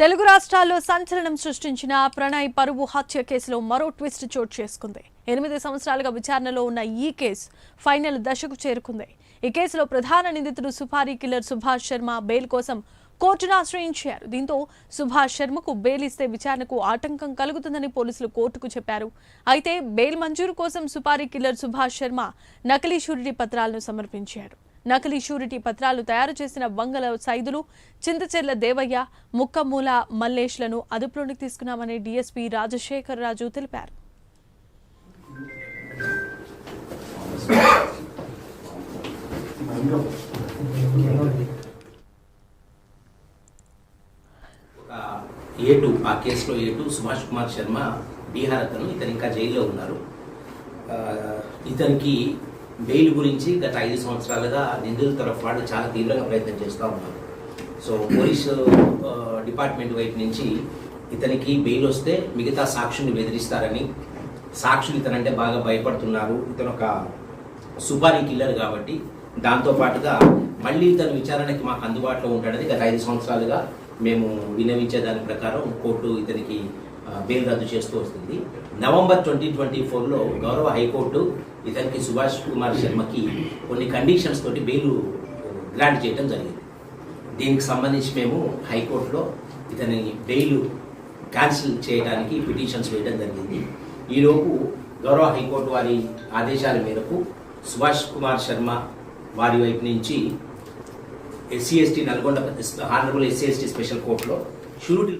తెలుగు రాష్ట్రాల్లో సంచలనం సృష్టించిన ప్రణయ్ పరువు హత్య కేసులో మరో ట్విస్ట్ చోటు చేసుకుంది. 8 సంవత్సరాలుగా విచారణలో ఉన్న ఈ కేసు ఫైనల్ దశకు చేరుకుంది. ఈ కేసులో ప్రధాన నిందితుడు సుపారీ కిల్లర్ సుభాష్ శర్మ బెయిల్ కోసం కోర్టును ఆశ్రయించారు. దీంతో సుభాష్ శర్మకు బెయిల్ ఇస్తే విచారణకు ఆటంకం కలుగుతుందని పోలీసులు కోర్టుకు చెప్పారు. అయితే బెయిల్ మంజూరు కోసం సుపారీ కిల్లర్ సుభాష్ శర్మ నకిలీ షూరిటీ పత్రాలను సమర్పించారు. నకిలీ షూరిటీ పత్రాలు తయారు చేసిన వంగల సైదులు, చింతచెర్ల దేవయ్య, ముక్కమూల మల్లేష్లను అదుపులోకి తీసుకున్నామని డీఎస్పీ రాజశేఖర్ రాజు తెలిపారు. ఆ కేసులో A2 సుభాష్ కుమార్ శర్మ బీహార్ అతను, ఇతను ఇంకా జైల్లో ఉన్నారు. ఇతనికి బెయిల్ గురించి గత 5 సంవత్సరాలుగా నిందితుల తరఫు వాళ్ళు చాలా తీవ్రంగా ప్రయత్నం చేస్తూ ఉన్నారు. సో పోలీసు డిపార్ట్మెంట్ వైపు నుంచి ఇతనికి బెయిల్ వస్తే మిగతా సాక్షుల్ని బెదిరిస్తారని, సాక్షులు ఇతనంటే బాగా భయపడుతున్నారు, ఇతను ఒక సుపారీ కిల్లర్ కాబట్టి దాంతోపాటుగా మళ్ళీ ఇతను విచారణకి మాకు అందుబాటులో ఉంటాడని గత 5 సంవత్సరాలుగా మేము విన్నవించే దాని ప్రకారం కోర్టు ఇతనికి బెయిల్ రద్దు చేస్తూ వస్తుంది. నవంబర్ 2024లో గౌరవ హైకోర్టు ఇతనికి సుభాష్ కుమార్ శర్మకి కొన్ని కండిషన్స్ తోటి బెయిల్ గ్రాంట్ చేయడం జరిగింది. దీనికి సంబంధించి మేము హైకోర్టులో ఇతని బెయిల్ క్యాన్సిల్ చేయడానికి పిటిషన్స్ వేయడం జరిగింది. ఈలోపు గౌరవ హైకోర్టు వారి ఆదేశాల మేరకు సుభాష్ కుమార్ శర్మ వారి వైపు నుంచి SC/ST Nalgonda honourable SC/ST special కోర్టులో షూరిటీ